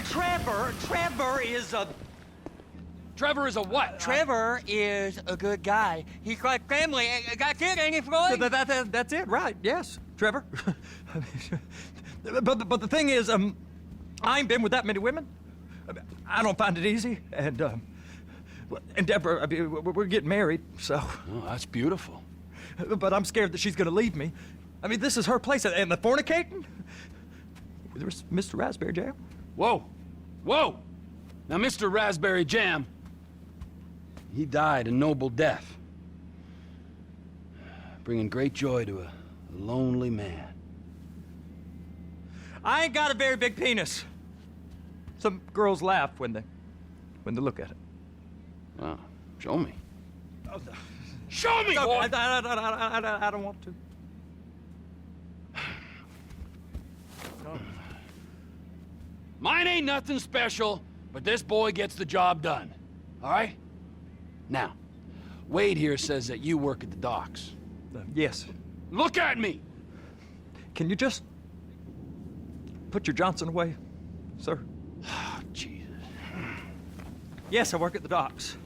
Trevor is a... Trevor is a what? Trevor is a good guy. He's like family. That's it, ain't he, Floyd? That's it, right, yes. Trevor. but the thing is, I ain't been with that many women. I don't find it easy, and Deborah, I mean, we're getting married, so... Oh, that's beautiful. But I'm scared that she's gonna leave me. I mean, this is her place, and the fornicating? There's Mr. Raspberry Jam. Whoa. Whoa! Now, Mr. Raspberry Jam, he died a noble death, bringing great joy to a lonely man. I ain't got a very big penis. Some girls laugh when they look at it. Wow. Show me. Oh, Show me, boy! I don't want to. Mine ain't nothing special, but this boy gets the job done. All right? Now, Wade here says that you work at the docks. Yes. Look at me! Can you just put your Johnson away, sir? Oh, Jesus. Yes, I work at the docks.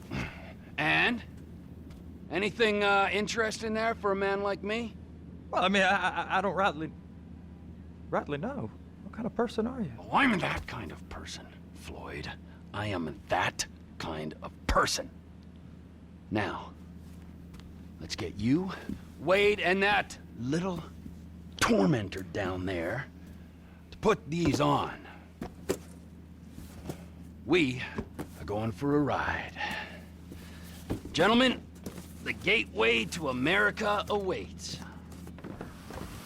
And? Anything interesting there for a man like me? Well, I mean, I don't rightly know. What kind of person are you? Oh, I'm that kind of person, Floyd. I am that kind of person. Now, let's get you, Wade, and that little tormentor down there to put these on. We are going for a ride. Gentlemen, the gateway to America awaits.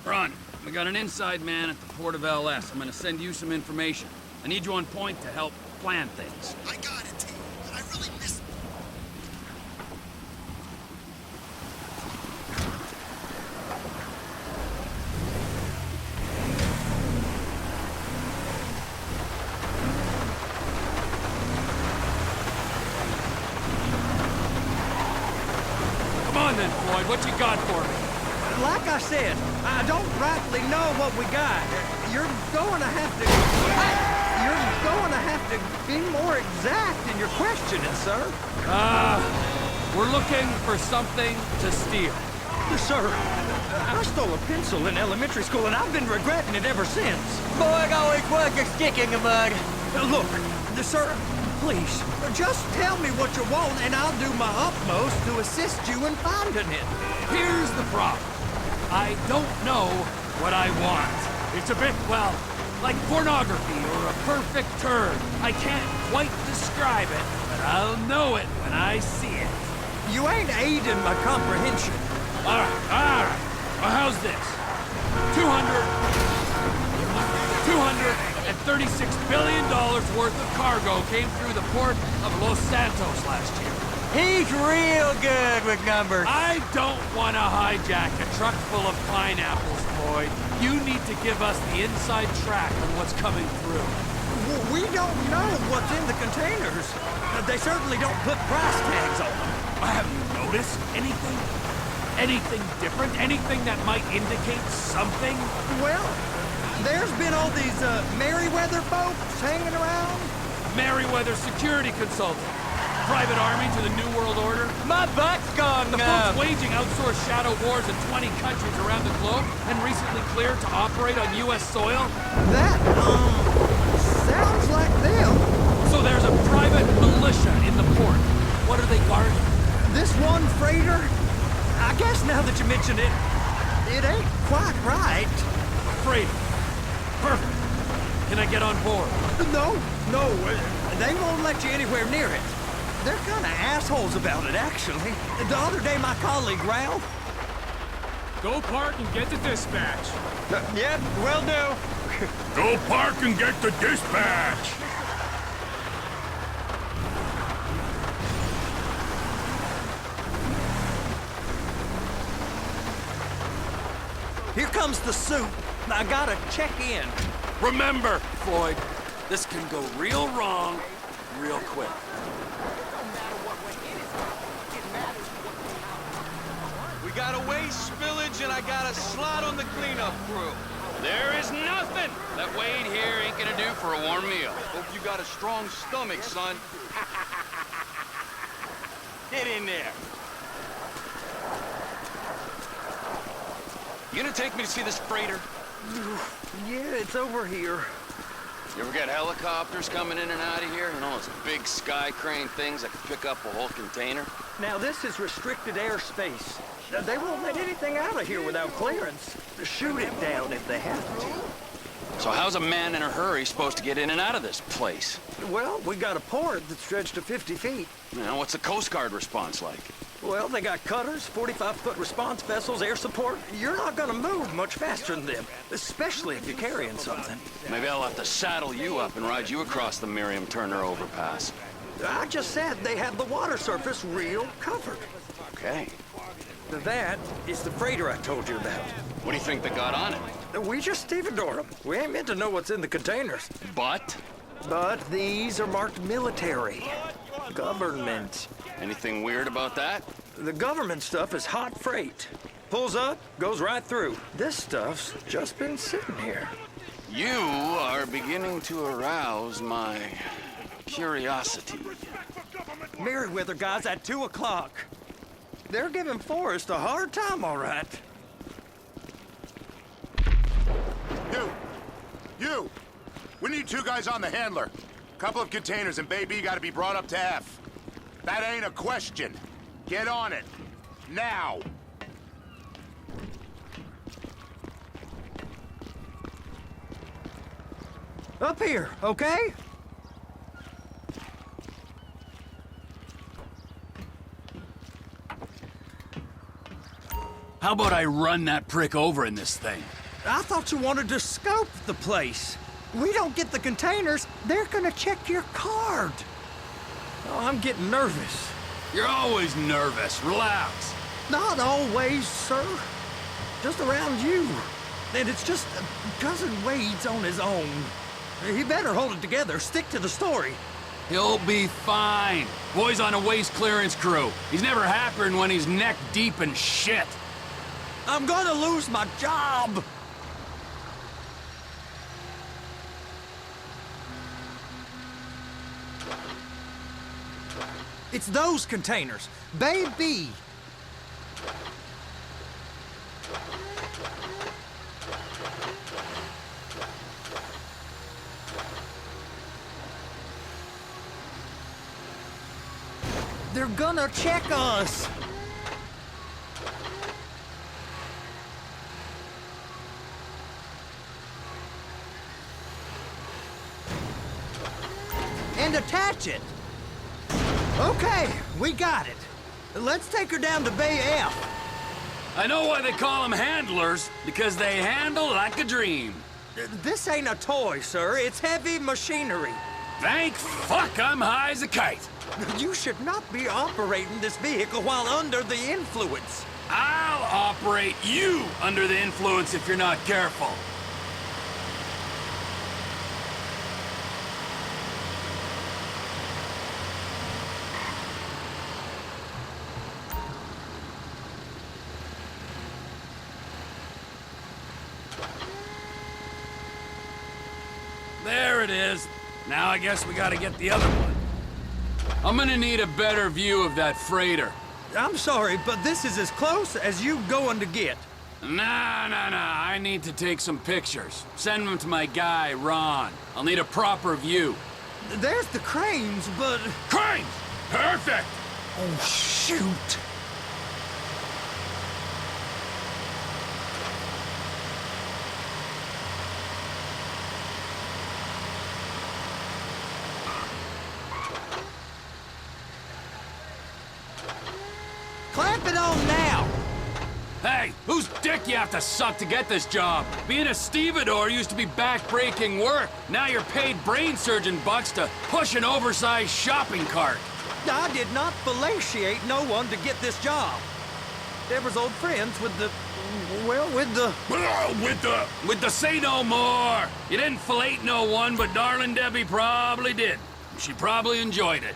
Ron, we got an inside man at the port of LS. I'm gonna send you some information. I need you on point to help plan things. I got it, T. I really missed... Come on then, Floyd. What you got for me? Like I said, I don't rightly know what we got. You're going to have to be more exact in your questioning, sir. We're looking for something to steal. Sir, I stole a pencil in elementary school, and I've been regretting it ever since. Boy, always was a stick in the mud. Look, sir, please, just tell me what you want, and I'll do my utmost to assist you in finding it. Here's the problem. I don't know what I want. It's a bit, well, like pornography or a perfect turn. I can't quite describe it, but I'll know it when I see it. You ain't aiding my comprehension. All right. Well, how's this? $236 billion worth of cargo came through the port of Los Santos last year. He's real good with numbers. I don't want to hijack a truck full of pineapples, Floyd. You need to give us the inside track on what's coming through. We don't know what's in the containers. They certainly don't put price tags on them. Have you noticed anything? Anything different? Anything that might indicate something? Well, there's been all these Merryweather folks hanging around. Merryweather Security Consulting. Private army to the New World Order. My butt's gone The folks waging outsourced shadow wars in 20 countries around the globe and recently cleared to operate on U.S. soil. That, sounds like them. So there's a private militia in the port. What are they guarding? This one freighter? I guess now that you mention it, it ain't quite right. Freighter. Perfect. Can I get on board? No, they won't let you anywhere near it. They're kind of assholes about it, actually. The other day, my colleague, Ralph... Go park and get the dispatch. Yeah, will do. Go park and get the dispatch. Here comes the soup. I gotta check in. Remember, Floyd, this can go real wrong real quick. We got a waste spillage and I got a slot on the cleanup crew. There is nothing that Wade here ain't gonna do for a warm meal. Hope you got a strong stomach, son. Get in there. You gonna take me to see this freighter? Yeah, it's over here. You ever get helicopters coming in and out of here? You know, those big sky crane things that can pick up a whole container? Now, this is restricted airspace. They won't let anything out of here without clearance. Shoot it down if they have to. So how's a man in a hurry supposed to get in and out of this place? Well, we got a port that's stretched to 50 feet. You know, what's the Coast Guard response like? Well, they got cutters, 45-foot response vessels, air support. You're not gonna move much faster than them, especially if you're carrying something. Maybe I'll have to saddle you up and ride you across the Miriam Turner overpass. I just said they have the water surface real covered. Okay. That is the freighter I told you about. What do you think they got on it? We just stevedore them. We ain't meant to know what's in the containers. But? But these are marked military. Government. Anything weird about that? The government stuff is hot freight. Pulls up, goes right through. This stuff's just been sitting here. You are beginning to arouse my curiosity. Merriweather guys at 2 o'clock. They're giving Forrest a hard time, all right. You! We need 2 guys on the handler. Couple of containers and Baby gotta be brought up to F. That ain't a question. Get on it. Now! Up here, okay? How about I run that prick over in this thing? I thought you wanted to scope the place. We don't get the containers, they're gonna check your card. Oh, I'm getting nervous. You're always nervous. Relax. Not always, sir. Just around you. And it's just Cousin Wade's on his own. He better hold it together, stick to the story. He'll be fine. Boy's on a waste clearance crew. He's never happier than when he's neck deep in shit. I'm gonna lose my job. It's those containers. Baby. They're gonna check us. And attach it. Okay, we got it. Let's take her down to Bay F. I know why they call them handlers, because they handle like a dream. This ain't a toy, sir. It's heavy machinery. Thank fuck I'm high as a kite. You should not be operating this vehicle while under the influence. I'll operate you under the influence if you're not careful. There it is. Now I guess we gotta get the other one. I'm gonna need a better view of that freighter. I'm sorry, but this is as close as you going to get. Nah. I need to take some pictures. Send them to my guy, Ron. I'll need a proper view. There's the cranes, but... Cranes! Perfect! Oh, shoot! Clamp it on now! Hey, whose dick you have to suck to get this job? Being a stevedore used to be back-breaking work. Now you're paid brain surgeon bucks to push an oversized shopping cart. I did not fellatiate no one to get this job. Deborah's old friends with the... well, with the... With the say no more. You didn't fillet no one, but darling Debbie probably did. She probably enjoyed it.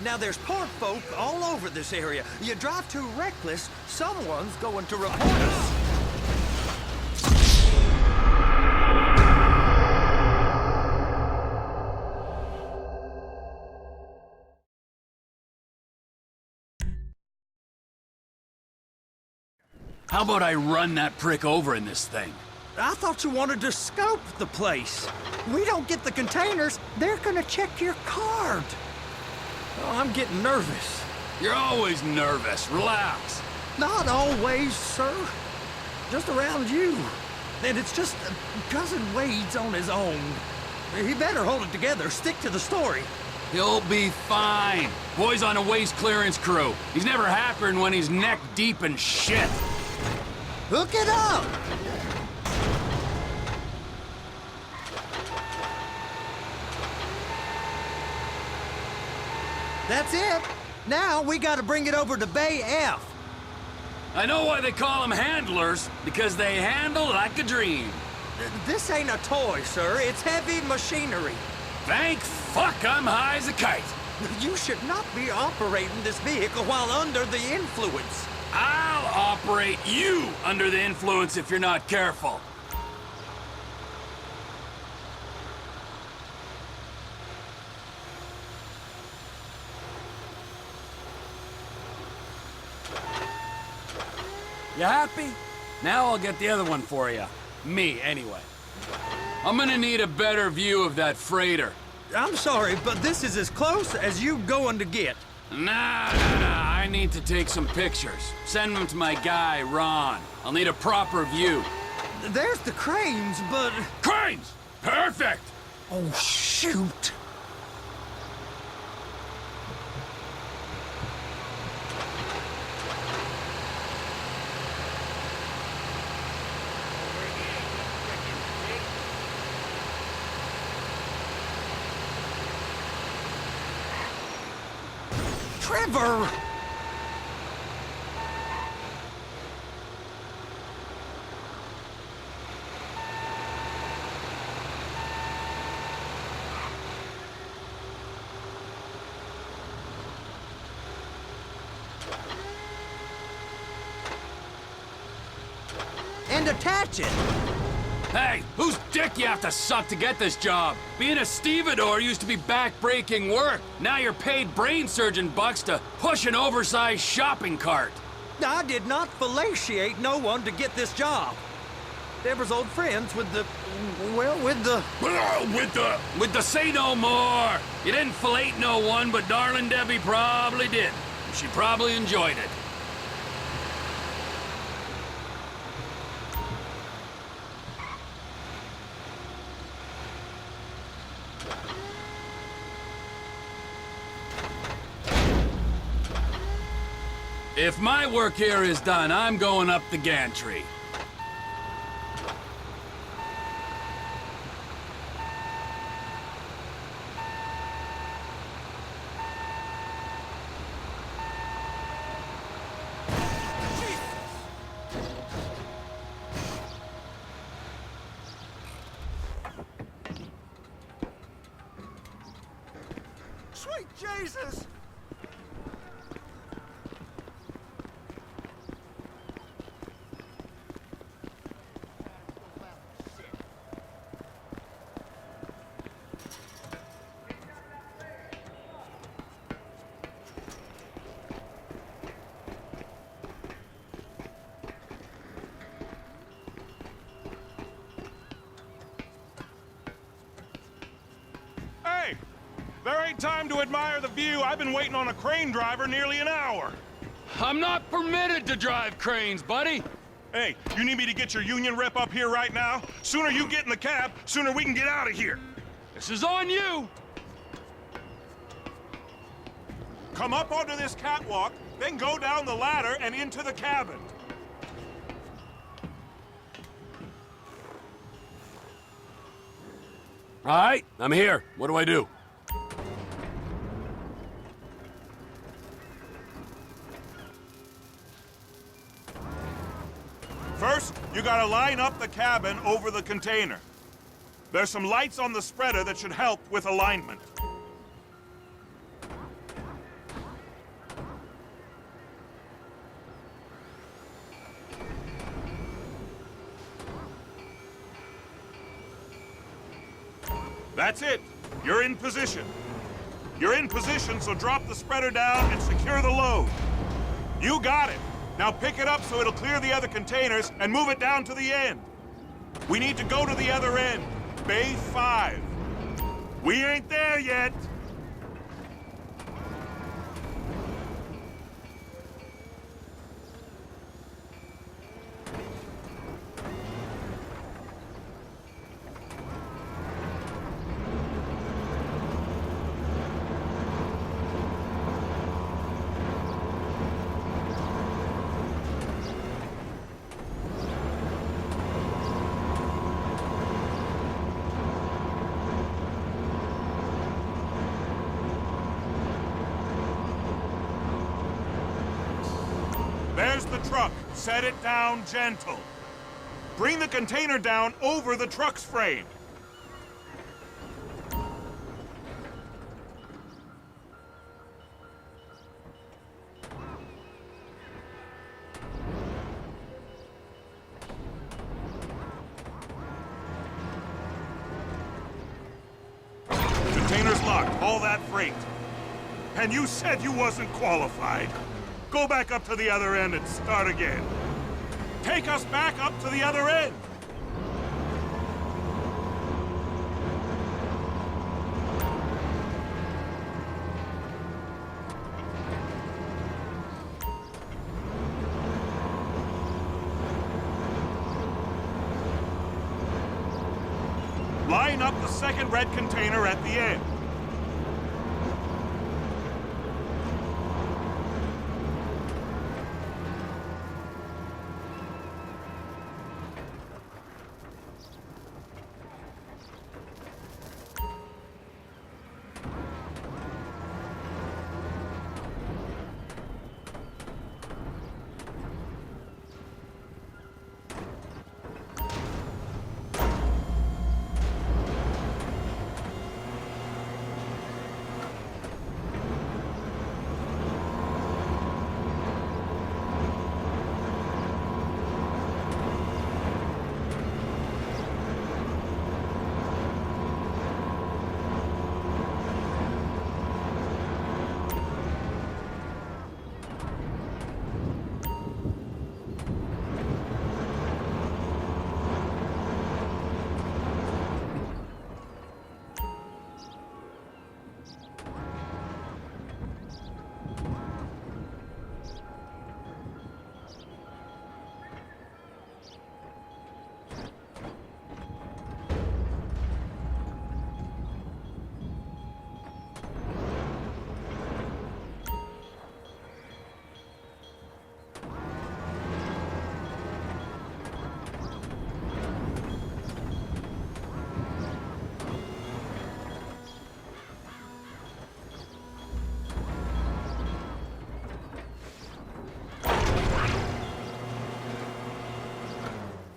Now, there's park folk all over this area. You drive too reckless, someone's going to report us. How about I run that prick over in this thing? I thought you wanted to scope the place. We don't get the containers, they're gonna check your card. Oh, I'm getting nervous. You're always nervous. Relax. Not always, sir. Just around you. And it's just Cousin Wade's on his own. He better hold it together, stick to the story. He'll be fine. Boy's on a waste clearance crew. He's never happier than when he's neck deep in shit. Hook it up! That's it. Now we gotta bring it over to Bay F. I know why they call them handlers, because they handle like a dream. This ain't a toy, sir. It's heavy machinery. Thank fuck I'm high as a kite. You should not be operating this vehicle while under the influence. I'll operate you under the influence if you're not careful. You happy? Now I'll get the other one for you. Me, anyway. I'm gonna need a better view of that freighter. I'm sorry, but this is as close as you going to get. Nah. I need to take some pictures. Send them to my guy, Ron. I'll need a proper view. There's the cranes, but... Cranes! Perfect! Oh, shoot. Trevor! And attach it. Hey, whose dick you have to suck to get this job? Being a stevedore used to be back-breaking work. Now you're paid brain surgeon bucks to push an oversized shopping cart. I did not fellatiate no one to get this job. Deborah's old friends with the... well, with the... With the say no more. You didn't fillet no one, but darling Debbie probably did. She probably enjoyed it. If my work here is done, I'm going up the gantry. Sweet Jesus! Hey! There ain't time to admire the view. I've been waiting on a crane driver nearly an hour. I'm not permitted to drive cranes, buddy. Hey, you need me to get your union rep up here right now? Sooner you get in the cab, sooner we can get out of here. This is on you. Come up onto this catwalk, then go down the ladder and into the cabin. All right, I'm here. What do I do? First, you gotta line up the cabin over the container. There's some lights on the spreader that should help with alignment. That's it. You're in position. You're in position, so drop the spreader down and secure the load. You got it. Now pick it up so it'll clear the other containers and move it down to the end. We need to go to the other end. Bay 5. We ain't there yet. There's the truck. Set it down gentle. Bring the container down over the truck's frame. Container's locked. All that freight. And you said you wasn't qualified. Go back up to the other end and start again. Take us back up to the other end. Line up the second red container at the end.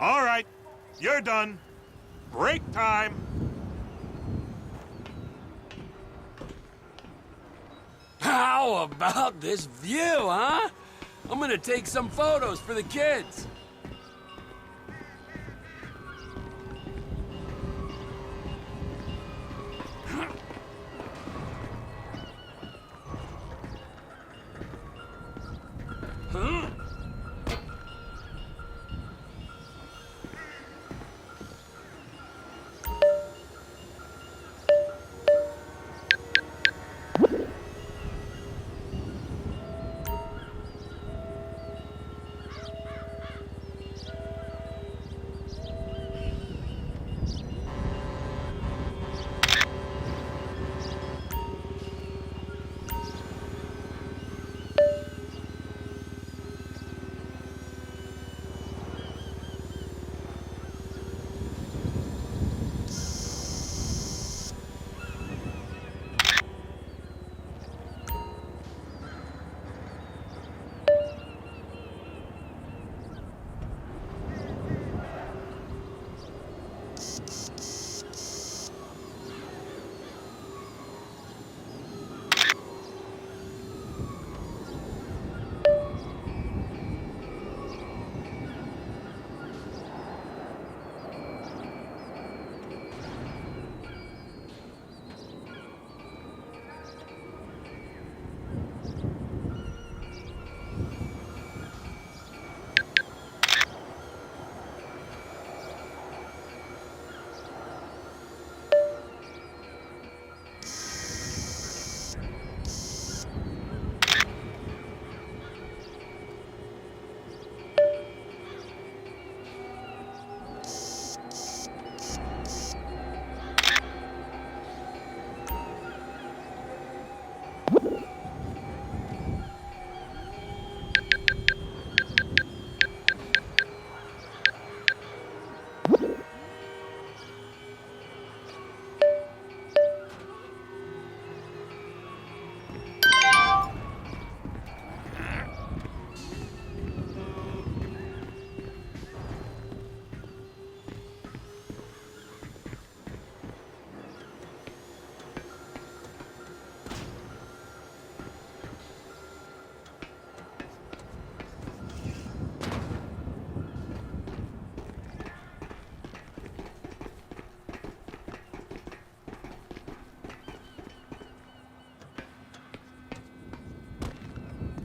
All right, you're done. Break time. How about this view, huh? I'm gonna take some photos for the kids. Huh?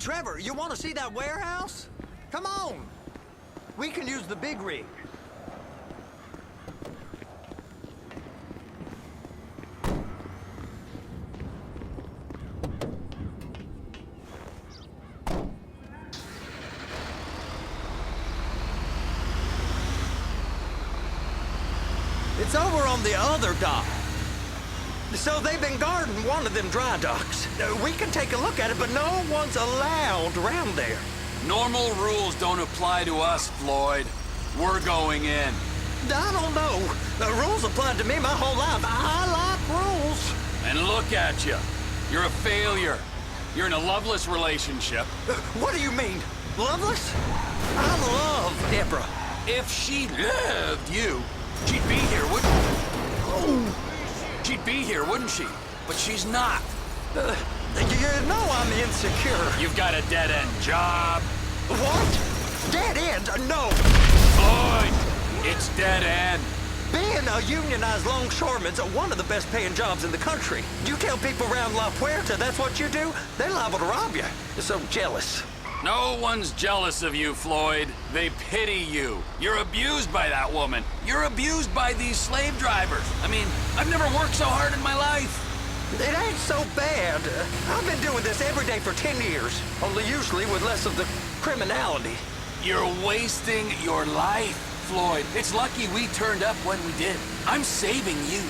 Trevor, you want to see that warehouse? Come on. We can use the big rig. It's over on the other dock. So they've been guarding one of them dry docks. We can take a look at it, but no one's allowed around there. Normal rules don't apply to us, Floyd. We're going in. I don't know. The rules applied to me my whole life. I like rules. And look at you. You're a failure. You're in a loveless relationship. What do you mean? Loveless? I love Deborah. If she loved you, she'd be here, wouldn't she? Oh, She'd be here, wouldn't she? But she's not. you know I'm insecure. You've got a dead-end job. What? Dead end? No. Floyd, it's dead end. Being a unionized longshoreman's one of the best paying jobs in the country. You tell people around La Puerta that's what you do, they're liable to rob you. They're so jealous. No one's jealous of you, Floyd. They pity you. You're abused by that woman. You're abused by these slave drivers. I mean, I've never worked so hard in my life. It ain't so bad. I've been doing this every day for 10 years, only usually with less of the criminality. You're wasting your life, Floyd. It's lucky we turned up when we did. I'm saving you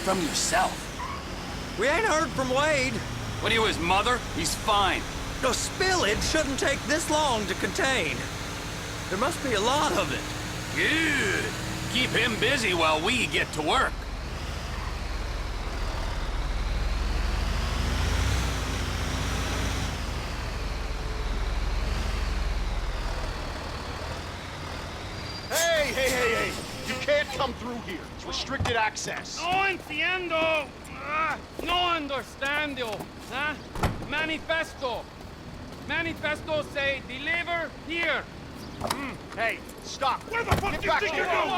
from yourself. We ain't heard from Wade. What are you, his mother? He's fine. The spillage shouldn't take this long to contain. There must be a lot of it. Good. Keep him busy while we get to work. Hey! You can't come through here. It's restricted access. No entiendo. No understando. Huh? Manifesto. Manifesto say deliver here. Hey, stop. Where the fuck Get do you back think here. you're going?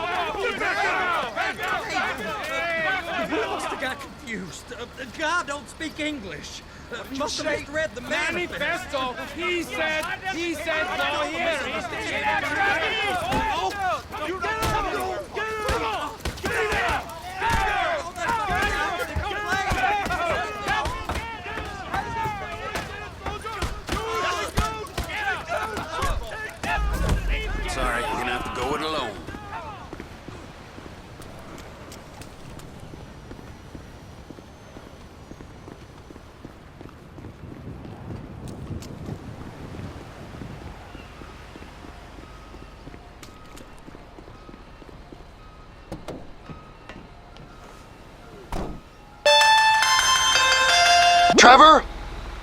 You must have got confused. The guy don't speak English. Must have misread the Manifesto. He said go here. Sorry, you're gonna have to go it alone. Trevor,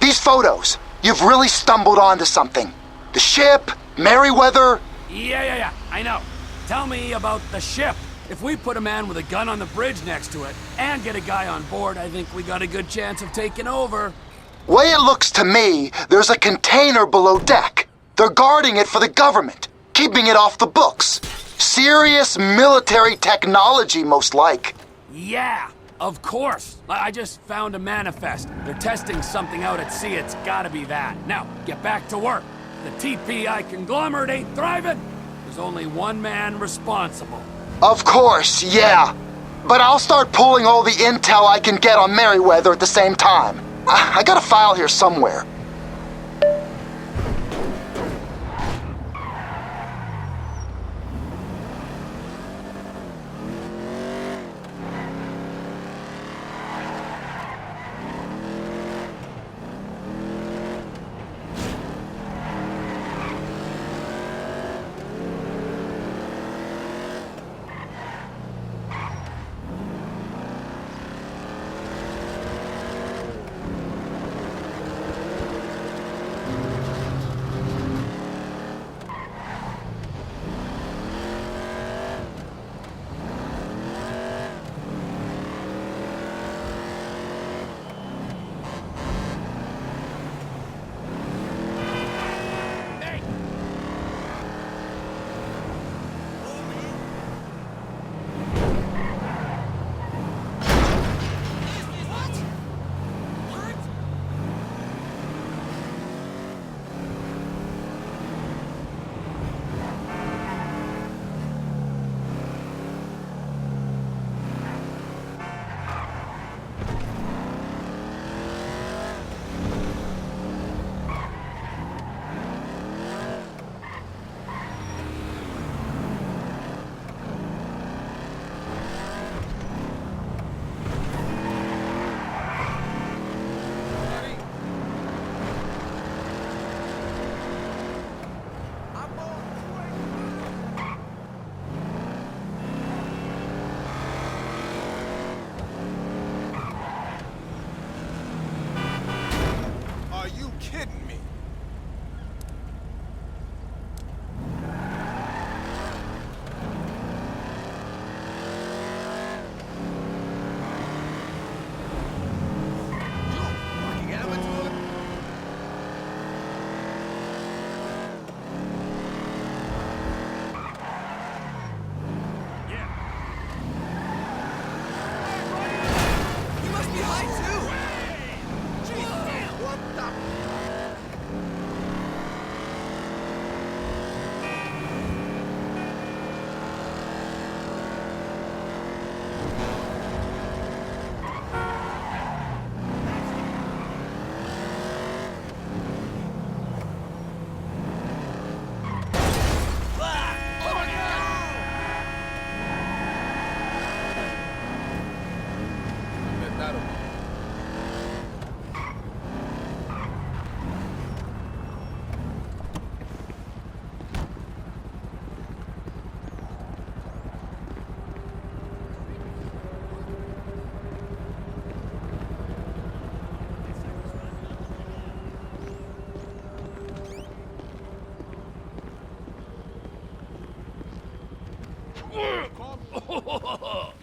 these photos, you've really stumbled onto something. The ship, Merryweather. Yeah, I know. Tell me about the ship. If we put a man with a gun on the bridge next to it and get a guy on board, I think we got a good chance of taking over. Way it looks to me, there's a container below deck. They're guarding it for the government, keeping it off the books. Serious military technology, most like. Yeah, of course. I just found a manifest. They're testing something out at sea. It's gotta be that. Now, get back to work. The TPI conglomerate ain't thriving. There's only one man responsible. Of course, yeah. But I'll start pulling all the intel I can get on Merryweather at the same time. I got a file here somewhere.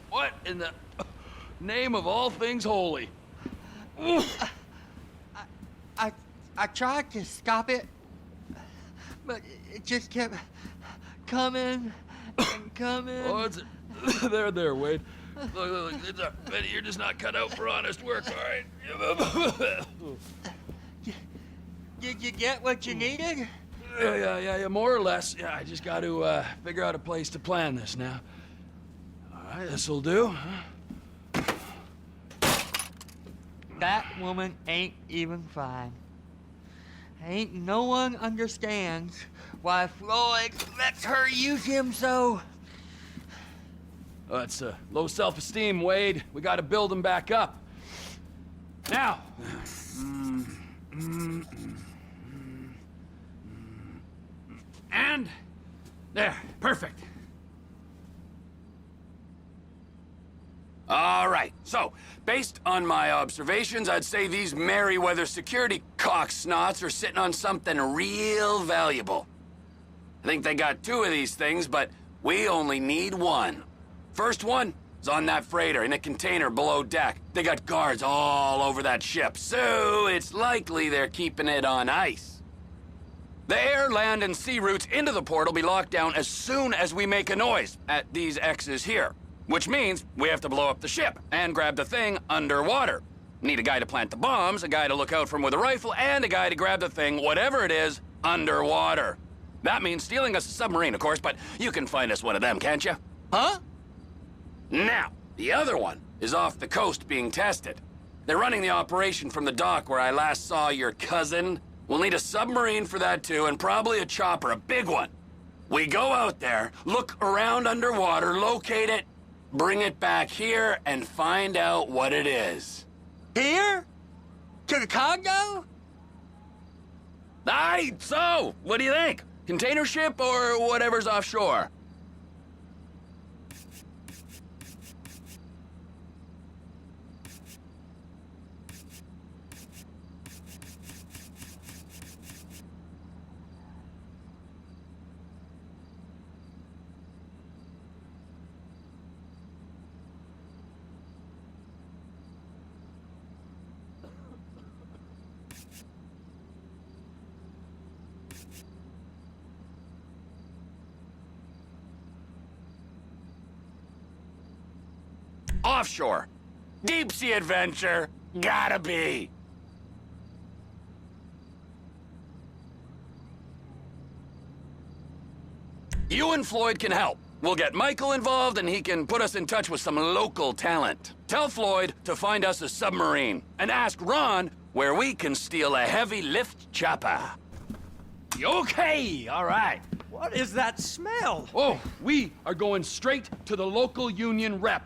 What in the name of all things holy? I tried to stop it, but it just kept coming and coming. Oh, it's there, Wade. Look, Benny, you're just not cut out for honest work, all right? Did you get what you needed? Yeah, more or less. Yeah, I just got to figure out a place to plan this now. All right, this'll do. Huh? That woman ain't even fine. Ain't no one understands why Floyd lets her use him so. Oh, that's low self-esteem, Wade. We got to build him back up. Now. And there, perfect. All right, so, based on my observations, I'd say these Merryweather security cocksnots are sitting on something real valuable. I think they got 2 of these things, but we only need 1. First one is on that freighter in a container below deck. They got guards all over that ship, so it's likely they're keeping it on ice. The air, land, and sea routes into the port will be locked down as soon as we make a noise at these X's here. Which means we have to blow up the ship and grab the thing underwater. Need a guy to plant the bombs, a guy to look out for him with a rifle, and a guy to grab the thing, whatever it is, underwater. That means stealing us a submarine, of course, but you can find us one of them, can't you? Huh? Now, the other one is off the coast being tested. They're running the operation from the dock where I last saw your cousin. We'll need a submarine for that too, and probably a chopper, a big one. We go out there, look around underwater, locate it, bring it back here, and find out what it is. Here? To the Congo? Aye, so, what do you think? Container ship or whatever's offshore? Offshore. Deep sea adventure. Gotta be. You and Floyd can help. We'll get Michael involved and he can put us in touch with some local talent. Tell Floyd to find us a submarine and ask Ron where we can steal a heavy lift chopper. Okay, all right. What is that smell? Oh, we are going straight to the local union rep.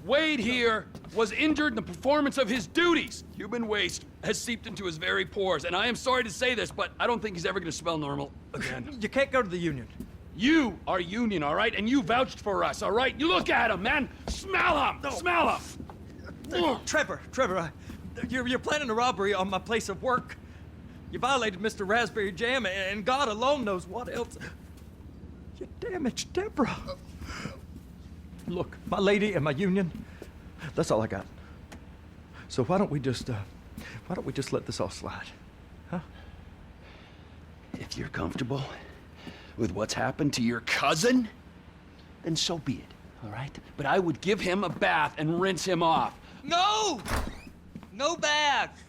Wade here was injured in the performance of his duties. Human waste has seeped into his very pores, and I am sorry to say this, but I don't think he's ever gonna smell normal again. You can't go to the union. You are union, all right? And you vouched for us, all right? You look at him, man. Smell him! No. Smell him! Trevor, you're planning a robbery on my place of work. You violated Mr. Raspberry Jam, and God alone knows what else. You damaged Deborah. Look, my lady and my union, that's all I got. So why don't we just let this all slide, huh? If you're comfortable with what's happened to your cousin, then so be it, all right? But I would give him a bath and rinse him off. No! No bath!